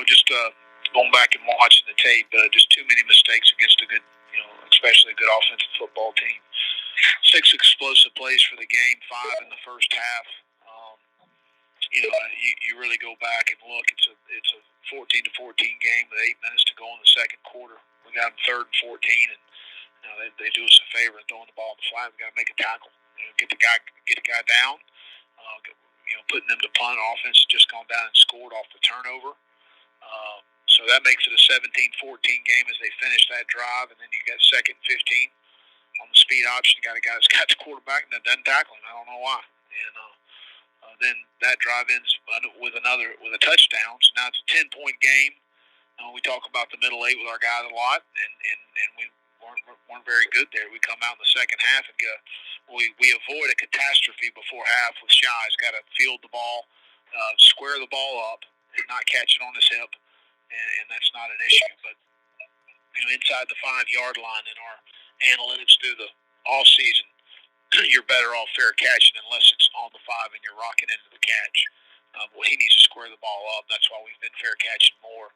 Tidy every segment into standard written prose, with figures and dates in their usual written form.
just going back and watching the tape, just too many mistakes against a good, especially a good offensive football team. 6 explosive plays for the game, 5 in the first half. You really go back and look. It's a 14-14 game with 8 minutes to go in the second quarter. We got them 3rd and 14, and they do us a favor in throwing the ball in the flat. We got to make a tackle, get the guy down. Putting them to punt. Offense has just gone down and scored off the turnover. So that makes it a 17-14 game as they finish that drive, and then you got 2nd and 15 on the speed option. You got a guy that's got the quarterback and that doesn't tackle him. I don't know why. And then that drive ends with a touchdown. So now it's a 10-point game. We talk about the middle 8 with our guys a lot, and we weren't very good there. We come out in the second half and we avoid a catastrophe before half with Shy. He's got to field the ball, square the ball up, and not catch it on his hip, and that's not an issue. But inside the 5-yard line in our analytics through the all season, you're better off fair catching unless it's on the 5 and you're rocking into the catch. Well, he needs to square the ball up. That's why we've been fair catching more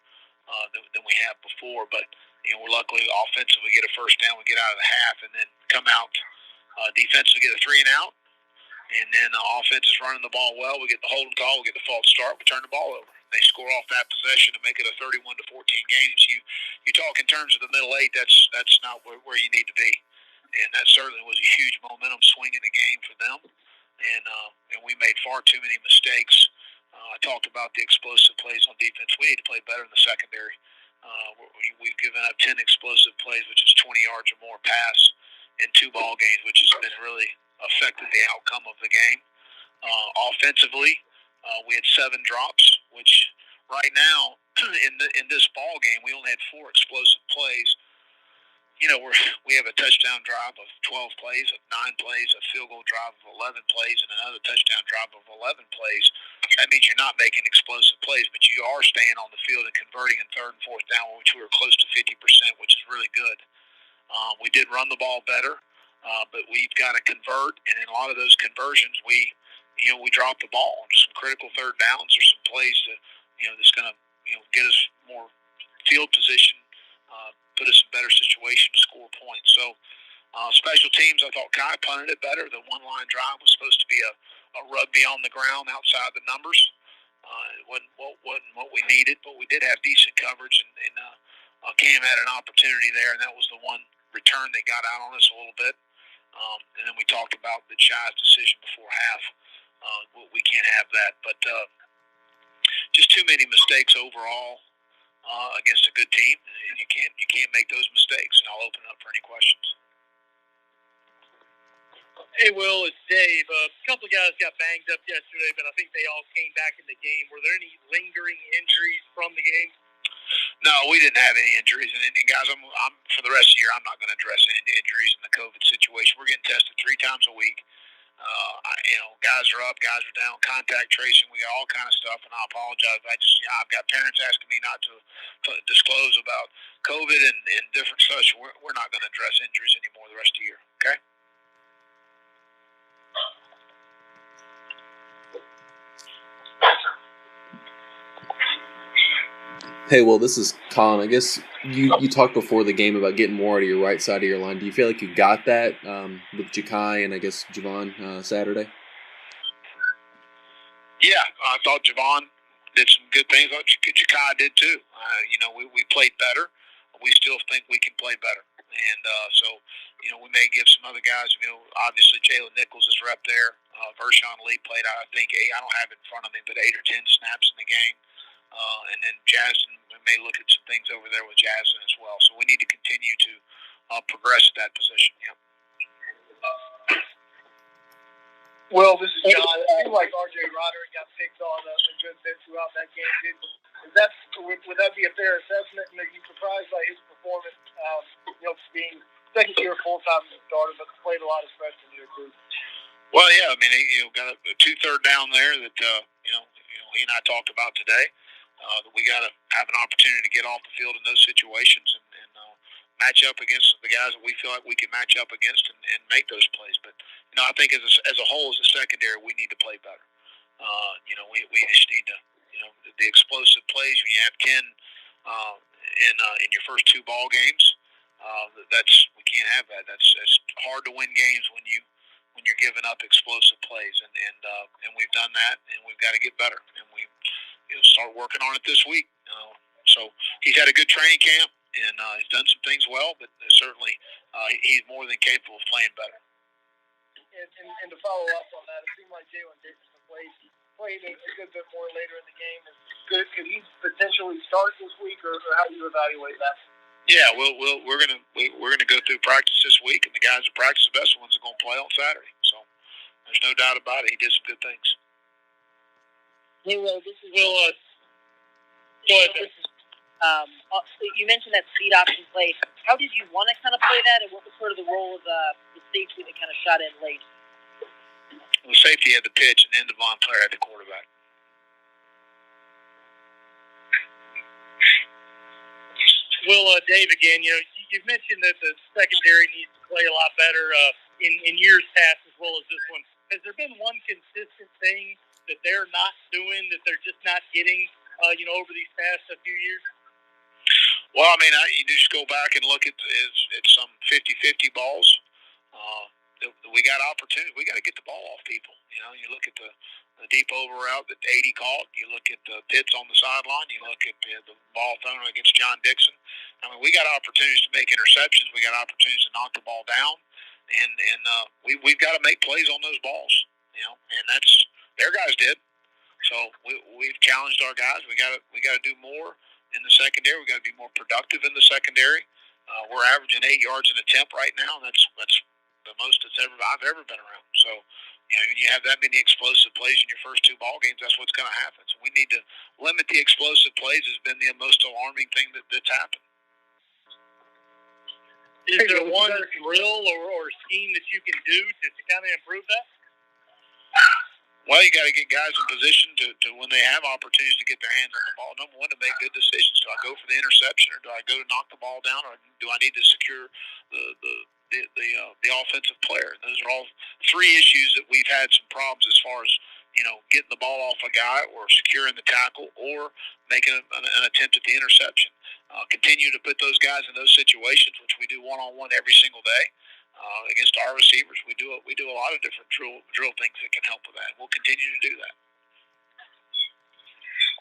than we have before. But we're luckily offensively get a first down, we get out of the half, and then come out defensively get a 3 and out. And then the offense is running the ball well. We get the holding call. We get the false start. We turn the ball over. They score off that possession to make it a 31-14 game. So you talk in terms of the middle 8. That's not where you need to be. And that certainly was a huge momentum swing in the game for them. And we made far too many mistakes. I talked about the explosive plays on defense. We need to play better in the secondary. We've given up 10 explosive plays, which is 20 yards or more pass in 2 ball games, which has been really affected the outcome of the game. Offensively, we had 7 drops, which right now in this ball game we only had 4 explosive plays. We have a touchdown drive of 12 plays, of 9 plays, a field goal drive of 11 plays, and another touchdown drive of 11 plays. That means you're not making explosive plays, but you are staying on the field and converting in 3rd and 4th down, which we were close to 50%, which is really good. We did run the ball better. But we've got to convert, and in a lot of those conversions, we drop the ball on some critical 3rd downs or some plays that that's going to get us more field position, put us in better situation to score points. So special teams, I thought Kai punted it better. The 1-line drive was supposed to be a rugby on the ground outside the numbers. It wasn't what we needed, but we did have decent coverage, and Cam had an opportunity there, and that was the one return that got out on us a little bit. And then we talked about the Shy's decision before half. We can't have that, but just too many mistakes overall against a good team. And you can't make those mistakes. And I'll open it up for any questions. Hey, Will, it's Dave. A couple of guys got banged up yesterday, but I think they all came back in the game. Were there any lingering injuries from the game? No, we didn't have any injuries. And guys, I'm for the rest of the year, I'm not going to address any injuries in the COVID situation. We're getting tested 3 times a week. Guys are up, guys are down, contact tracing. We got all kind of stuff, and I apologize. I've got parents asking me not to disclose about COVID and different such. We're not going to address injuries anymore the rest of the year. Okay. Hey, well, this is Colin. I guess you talked before the game about getting more out of your right side of your line. Do you feel like you got that with Ja'Kai and I guess Javon Saturday? Yeah, I thought Javon did some good things. I thought Ja'Kai did too. We played better. We still think we can play better. And so we may give some other guys, obviously Jalen Nichols is rep there. Vershawn Lee played, I think, I don't have it in front of me, but 8 or 10 snaps in the game. And then Jasmine, we may look at some things over there with Jasmine as well. So we need to continue to progress at that position. Yeah. Well, this is John. It seemed like R.J. Roderick got picked on a good bit throughout that game. Would that be a fair assessment? And are you surprised by his performance, being second-year full-time starter, but played a lot of freshman year too? Well, yeah. I mean, he got a 2 third down there that he and I talked about today. That we got to have an opportunity to get off the field in those situations and match up against the guys that we feel like we can match up against and make those plays. But I think as a whole, as a secondary, we need to play better. We just need to the explosive plays when you have 10 in your first 2 ball games. We can't have that. That's hard to win games when you're giving up explosive plays, and we've done that, and we've got to get better, and we start working on it this week. So he's had a good training camp, and he's done some things well, but certainly he's more than capable of playing better. And to follow up on that, it seemed like Jalen Dickerson played a good bit more later in the game. Could he potentially start this week, or how do you evaluate that? Yeah, we're gonna go through practice this week, and the guys that practice the best ones are gonna play on Saturday. So there's no doubt about it. He did some good things. Hey, Will, this is Will. Go ahead. You mentioned that speed option play. How did you want to kind of play that, and what was sort of the role of the safety that kind of shot in late? Well, the safety had the pitch, and then Devon Player had the quarterback. Will, Dave, again, you've mentioned that the secondary needs to play a lot better in years past as well as this one. Has there been one consistent thing that they're not doing, that they're just not getting, over these past few years? Well, I mean, you just go back and look at some 50-50 balls. We got opportunity. We got to get the ball off people. You look at the deep over route that 80 caught. You look at the Pitts on the sideline. You look at the ball thrown against John Dixon. I mean, we got opportunities to make interceptions. We got opportunities to knock the ball down, and we've got to make plays on those balls. And that's their guys did. So we've challenged our guys. We got to do more in the secondary. We got to be more productive in the secondary. We're averaging 8 yards an attempt right now. That's the most I've ever been around. So, when you have that many explosive plays in your first 2 ball games, that's what's going to happen. So we need to limit the explosive plays. Has been the most alarming thing that's happened. Is there one drill or scheme that you can do to kind of improve that? Well, you got to get guys in position to when they have opportunities to get their hands on the ball. Number one, to make good decisions. Do I go for the interception, or do I go to knock the ball down, or do I need to secure the offensive player? Those are all 3 issues that we've had some problems as far as getting the ball off a guy, or securing the tackle, or making an attempt at the interception. Continue to put those guys in those situations, which we do one-on-one every single day. Against our receivers, we do a lot of different drill things that can help with that. We'll continue to do that.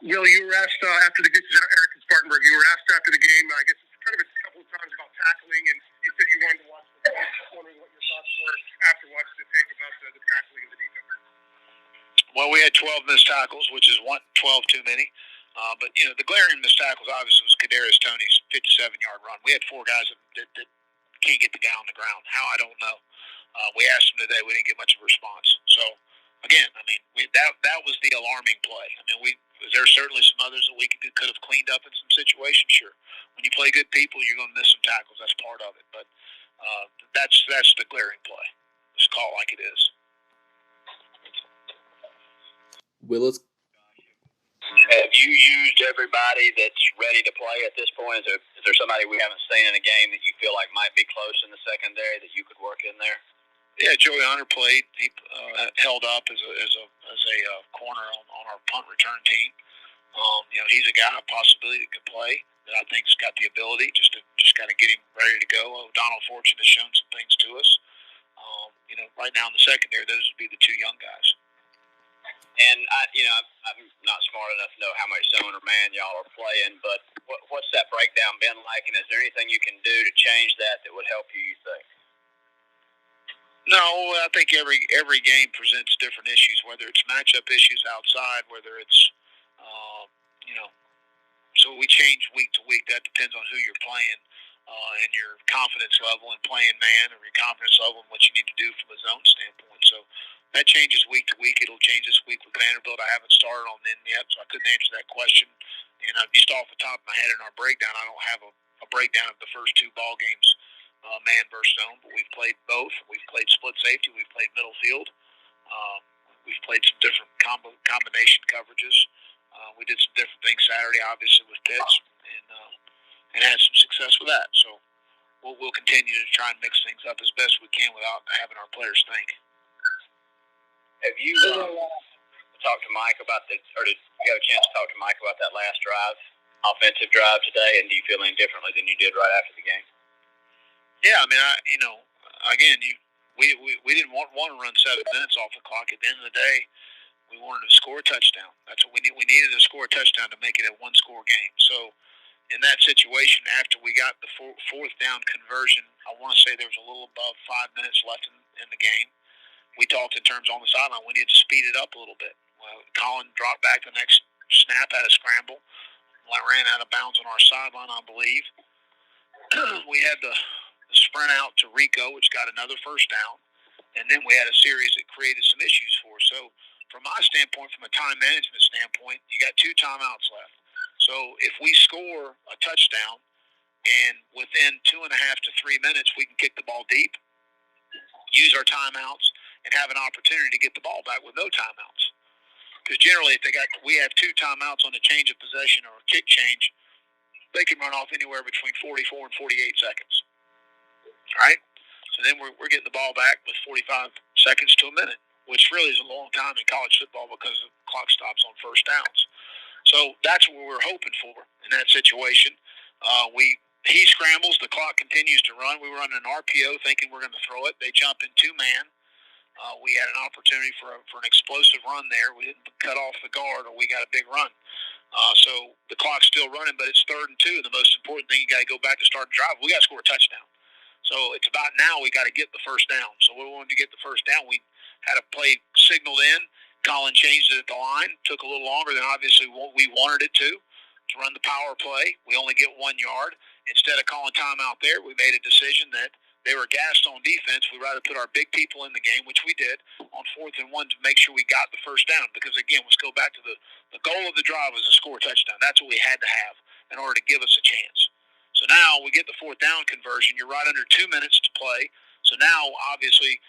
Will, you were asked after the game, Eric and Spartanburg, you were asked after the game, I guess it's kind of a couple of times about tackling, and you said you wanted to watch the tape. Just wondering what your thoughts were after watching the tape about the tackling of the defense. Well, we had 12 missed tackles, which is 12 too many. But the glaring missed tackles obviously was Kadarius Toney's 57-yard run. We had 4 guys that can't get the guy on the ground. How, I don't know. We asked him today. We didn't get much of a response. So, again, I mean, that was the alarming play. I mean, there's certainly some others that we could have cleaned up in some situations, sure. When you play good people, you're going to miss some tackles. That's part of it. But that's the glaring play. Just call it like it is. Willis. Have you used everybody that's ready to play at this point? Is there somebody we haven't seen in a game that you feel like might be close in the secondary that you could work in there? Yeah, Joey Hunter played. He held up as a corner on our punt return team. He's a guy, a possibility that could play, that I think's got the ability. Just got to get him ready to go. Donald Fortune has shown some things to us. Right now in the secondary, those would be the 2 young guys. And I'm not smart enough to know how much zone or man y'all are playing, but what's that breakdown been like? And is there anything you can do to change that would help you think? No, I think every game presents different issues, whether it's matchup issues outside, whether it's so we change week to week. That depends on who you're playing, and your confidence level in playing man, or your confidence level in what you need to do from a zone standpoint. So that changes week to week. It'll change this week with Vanderbilt. I haven't started on them yet, so I couldn't answer that question. And just off the top of my head in our breakdown, I don't have a breakdown of the first 2 ball games, man versus zone, but we've played both. We've played split safety. We've played middle field. We've played some different combination coverages. We did some different things Saturday, obviously, with Pitts, and had some success with that. So we'll continue to try and mix things up as best we can without having our players think. Have you talked to Mike about you got a chance to talk to Mike about that last drive, offensive drive today, and do you feel any differently than you did right after the game? Yeah, I mean, we didn't want to run 7 minutes off the clock. At the end of the day, we wanted to score a touchdown. That's what we need. We needed to score a touchdown to make it a one-score game. So in that situation, after we got the fourth down conversion, I want to say there was a little above 5 minutes left in the game. We talked in terms on the sideline. We needed to speed it up a little bit. Colin dropped back the next snap, had a scramble. Ran out of bounds on our sideline, I believe. We had the sprint out to Rico, which got another first down. And then we had a series that created some issues for us. So from my standpoint, from a time management standpoint, you got 2 timeouts left. So if we score a touchdown and within 2.5 to 3 minutes we can kick the ball deep, use our timeouts, and have an opportunity to get the ball back with no timeouts. Because generally, if we have 2 timeouts on a change of possession or a kick change, they can run off anywhere between 44 and 48 seconds. All right? So then we're getting the ball back with 45 seconds to a minute, which really is a long time in college football because the clock stops on first downs. So that's what we're hoping for in that situation. He scrambles, the clock continues to run. We were running an RPO thinking we're going to throw it. They jump in 2-man. We had an opportunity for an explosive run there. We didn't cut off the guard, or we got a big run. So the clock's still running, but it's 3rd and 2. The most important thing, you got to go back to start the drive. We got to score a touchdown. So it's about now we got to get the first down. So we wanted to get the first down. We had a play signaled in. Colin changed it at the line. Took a little longer than obviously what we wanted it to run the power play. We only get 1 yard. Instead of calling timeout there, we made a decision that they were gassed on defense. We'd rather put our big people in the game, which we did, on 4th and 1 to make sure we got the first down. Because, again, let's go back to the goal of the drive was to score a touchdown. That's what we had to have in order to give us a chance. So now we get the 4th down conversion. You're right under 2 minutes to play. So now, obviously,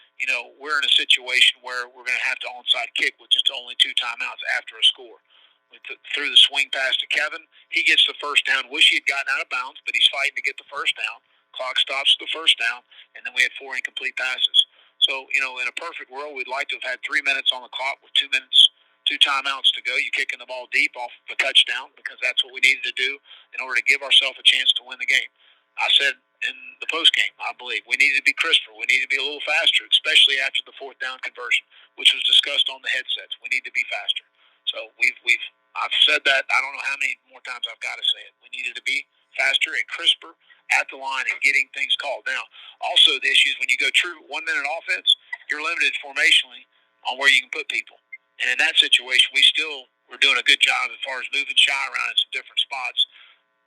we're in a situation where we're going to have to onside kick with just only 2 timeouts after a score. We threw the swing pass to Kevin. He gets the first down. Wish he had gotten out of bounds, but he's fighting to get the first down. Clock stops at the first down, and then we had 4 incomplete passes. So, in a perfect world, we'd like to have had 3 minutes on the clock with 2 minutes, 2 timeouts to go. You're kicking the ball deep off the touchdown because that's what we needed to do in order to give ourselves a chance to win the game. I said in the postgame, I believe, we needed to be crisper. We needed to be a little faster, especially after the 4th down conversion, which was discussed on the headsets. We need to be faster. So I've said that. I don't know how many more times I've got to say it. We needed to be faster and crisper at the line and getting things called. Now, also the issue is when you go true 1-minute offense, you're limited formationally on where you can put people. And in that situation, we're doing a good job as far as moving Shy around in some different spots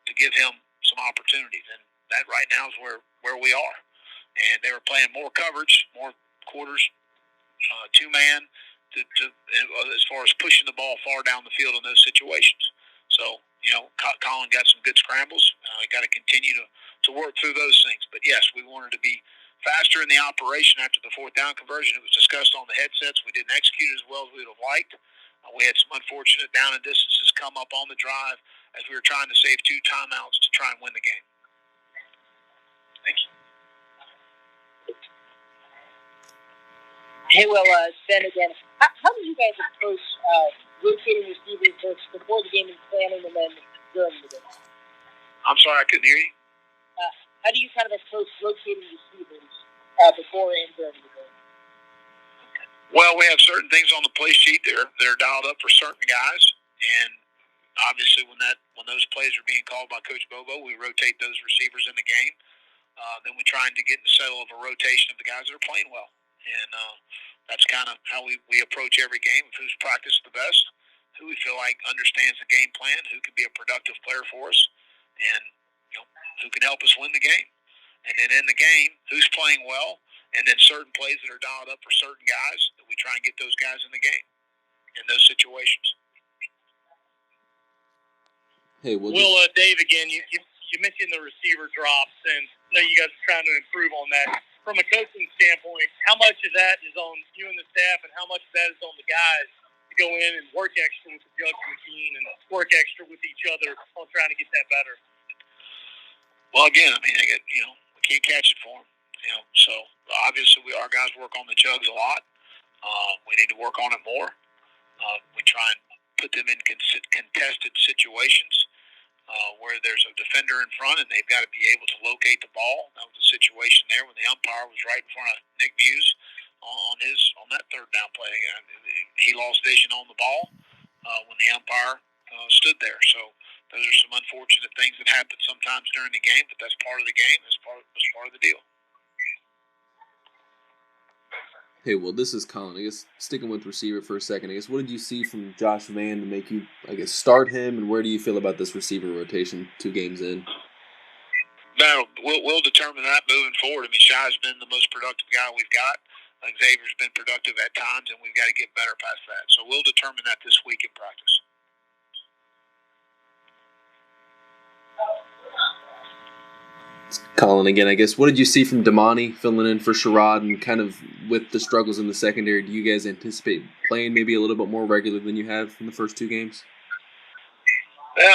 to give him some opportunities. And that right now is where we are. And they were playing more coverage, more quarters, 2-man, as far as pushing the ball far down the field in those situations. So, Colin got some good scrambles. Got to continue to work through those things. But, yes, we wanted to be faster in the operation after the 4th down conversion. It was discussed on the headsets. We didn't execute as well as we would have liked. We had some unfortunate down and distances come up on the drive as we were trying to save 2 timeouts to try and win the game. Thank you. Hey, well, Ben again. How did you guys approach rotating receivers before the game and planning and then during the game? I'm sorry, I couldn't hear you. How do you kind of approach rotating receivers before and during the game? Well, we have certain things on the play sheet that are dialed up for certain guys, and obviously when those plays are being called by Coach Bobo, we rotate those receivers in the game. Then we try to get in the settle of a rotation of the guys that are playing well, and that's kind of how we approach every game. Who's practiced the best, who we feel like understands the game plan, who can be a productive player for us, and who can help us win the game. And then in the game, who's playing well, and then certain plays that are dialed up for certain guys that we try and get those guys in the game in those situations. Hey, Will, Dave, again, you mentioned the receiver drops, and I know you guys are trying to improve on that. From a coaching standpoint, how much of that is on you and the staff, and how much of that is on the guys to go in and work extra with the judge machine and work extra with each other on trying to get that better? Well, again, I mean, we can't catch it for them. So obviously our guys work on the jugs a lot. We need to work on it more. We try and put them in contested situations where there's a defender in front and they've got to be able to locate the ball. That was a situation there when the umpire was right in front of Nick Muse on that third down play. He lost vision on the ball when the umpire stood there. So those are some unfortunate things that happen sometimes during the game, but that's part of the game. That's part of the deal. Hey, well, this is Colin. I guess sticking with receiver for a second, I guess what did you see from Josh Vann to make you, I guess, start him, and where do you feel about this receiver rotation 2 games in? We'll determine that moving forward. I mean, Shai's been the most productive guy we've got. Xavier's been productive at times, and we've got to get better past that. So we'll determine that this week in practice. Colin again, I guess. What did you see from Damani filling in for Sherrod, and kind of with the struggles in the secondary, do you guys anticipate playing maybe a little bit more regular than you have in the first 2 games?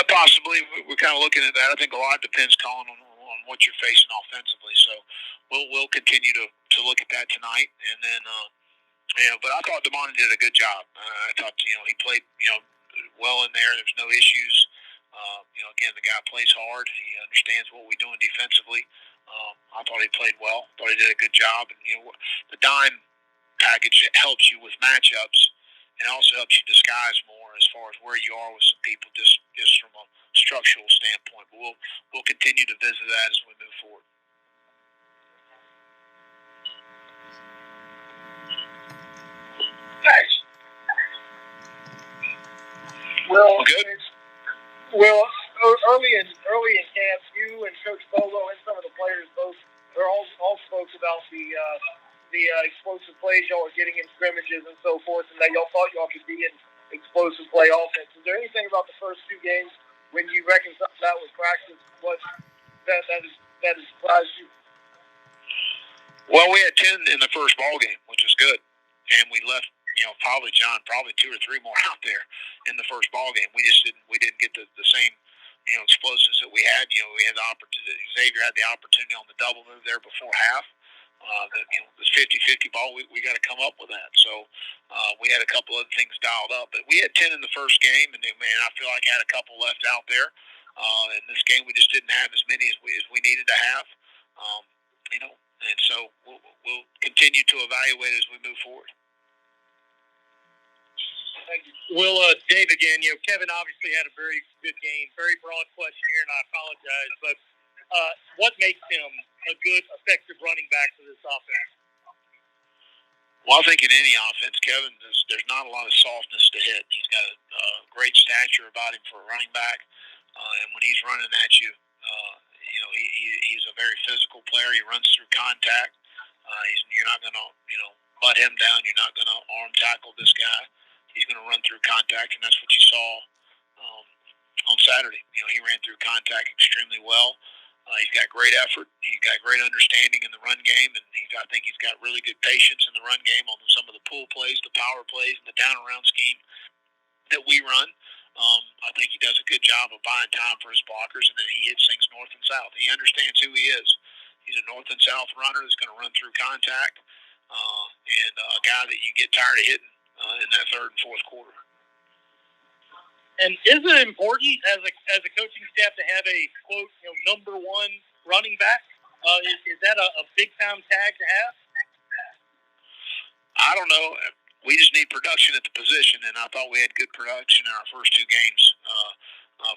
Possibly. We're kind of looking at that. I think a lot depends, Colin, on what you're facing offensively. So we'll continue to look at that tonight, and then but I thought Damani did a good job. I thought he played well in there. There's no issues. Again, the guy plays hard. He understands what we're doing defensively. I thought he played well. Thought he did a good job. And the dime package helps you with matchups, and also helps you disguise more as far as where you are with some people, just from a structural standpoint. But we'll continue to visit that as we move forward. Thanks. Well, good. Well, early in camp, you and Coach Bolo and some of the players all spoke about the explosive plays y'all are getting in scrimmages and so forth, and that y'all thought y'all could be in explosive play offense. Is there anything about the first 2 games when you reconcile that with practice that has surprised you? Well, we had 10 in the first ball game, which was good, and we left probably 2 or 3 more out there in the first ball game. We didn't get the same explosives that we had. We had the opportunity. Xavier had the opportunity on the double move there before half. This 50-50 ball, we got to come up with that. So we had a couple other things dialed up, but we had 10 in the first game, and I feel like I had a couple left out there. In this game, we just didn't have as many as we needed to have. And so we'll continue to evaluate as we move forward. Thank you. Will, Dave again. Kevin obviously had a very good game. Very broad question here, and I apologize, but what makes him a good, effective running back for this offense? Well, I think in any offense, Kevin, there's not a lot of softness to hit. He's got a great stature about him for a running back, and when he's running at you, he's a very physical player. He runs through contact. You're not going to, butt him down. You're not going to arm tackle this guy. He's going to run through contact, and that's what you saw on Saturday. He ran through contact extremely well. He's got great effort. He's got great understanding in the run game, and I think he's got really good patience in the run game on some of the pull plays, the power plays, and the down-around scheme that we run. I think he does a good job of buying time for his blockers, and then he hits things north and south. He understands who he is. He's a north and south runner that's going to run through contact, and a guy that you get tired of hitting in that third and fourth quarter. And is it important as a coaching staff to have a quote number 1 running back? Is that a big time tag to have? I don't know. We just need production at the position, and I thought we had good production in our first 2 games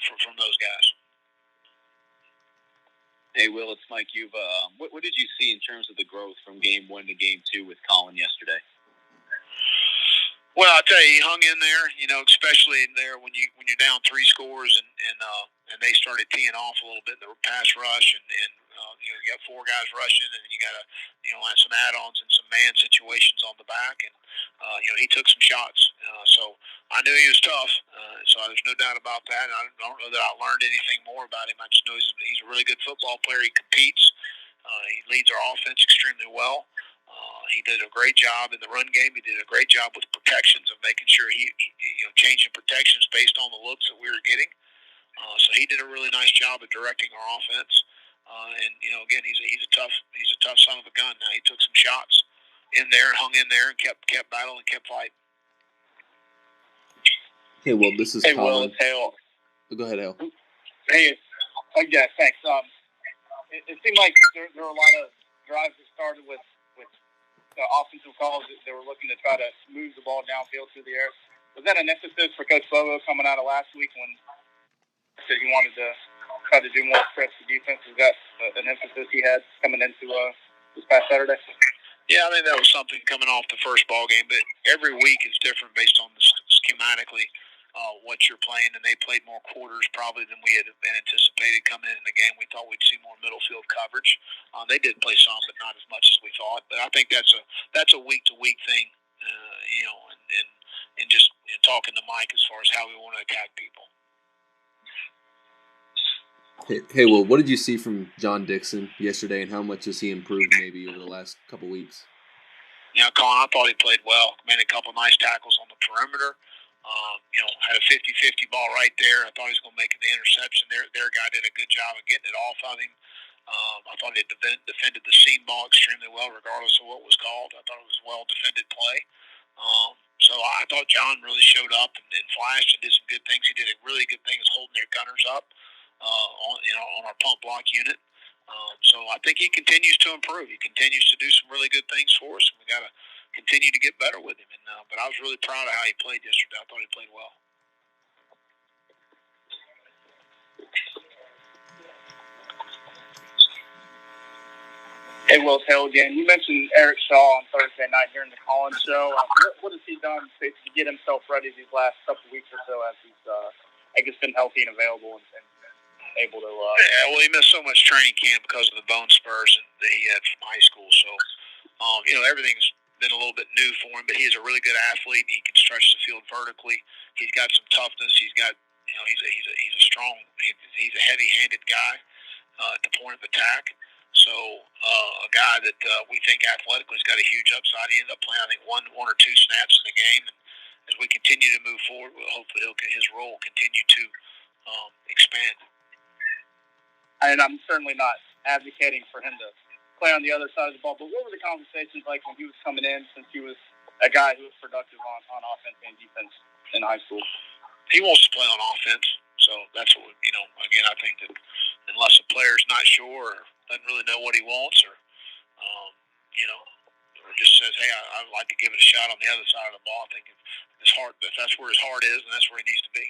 from those guys. Hey, Will, it's Mike. What did you see in terms of the growth from game 1 to game 2 with Colin yesterday? Well, I'll tell you, he hung in there, especially in there when you're down 3 scores and they started teeing off a little bit in the pass rush, and you got 4 guys rushing, and you got to have some add-ons and some man situations on the back, and he took some shots. So I knew he was tough. So there's no doubt about that. I don't know that I learned anything more about him. I just know he's a really good football player. He competes. He leads our offense extremely well. He did a great job in the run game. He did a great job with protections of making sure he changing protections based on the looks that we were getting. So he did a really nice job of directing our offense. And again, he's a tough son of a gun. Now he took some shots in there and hung in there and kept battling and kept fighting. Hey, well, this is Hey, Colin. Will, it's Hale. Go ahead, Hale. Hey, yeah, thanks. It seemed like there were a lot of drives that started with offensive calls that they were looking to try to move the ball downfield through the air. Was that an emphasis for Coach Bobo coming out of last week when he wanted to try to do more stretch to defense? Was that an emphasis he had coming into this past Saturday? Yeah, I think that was something coming off the first ball game, but every week is different based on the schematically what you're playing, and they played more quarters probably than we had anticipated coming in the game. We thought we'd see more middle field coverage. They did play some, but not as much as we thought. But I think that's a week to week thing, and just talking to Mike as far as how we want to attack people. Hey, well, what did you see from John Dixon yesterday, and how much has he improved maybe over the last couple weeks? Colin, I thought he played well. Made a couple nice tackles on the perimeter. Had a 50-50 ball right there. I thought he was going to make the interception. Their guy did a good job of getting it off of him. I thought he defended the seam ball extremely well, regardless of what was called. I thought it was a well-defended play. So I thought John really showed up and flashed and did some good things. He did a really good thing is holding their gunners up on our pump block unit. So I think he continues to improve. He continues to do some really good things for us. We got to continue to get better with him. But I was really proud of how he played yesterday. I thought he played well. Hey, Will, Hale again. You mentioned Eric Shaw on Thursday night during the Collins show. What has he done to get himself ready these last couple of weeks or so as he's, been healthy and available and able to? Yeah, well, he missed so much training camp because of the bone spurs that he had from high school. So, everything's been a little bit new for him. But he's a really good athlete. He can stretch the field vertically. He's got some toughness. He's got, he's a strong. He's a heavy-handed guy at the point of attack. So a guy that we think athletically has got a huge upside. He ended up playing, I think, one or two snaps in the game. And as we continue to move forward, hopefully his role continue to expand. And I'm certainly not advocating for him to play on the other side of the ball, but what were the conversations like when he was coming in, since he was a guy who was productive on offense and defense in high school? He wants to play on offense, so that's what, again, I think that unless a player's not sure or doesn't really know what he wants or just says, hey, I'd like to give it a shot on the other side of the ball, I think it's hard. If that's where his heart is, and that's where he needs to be.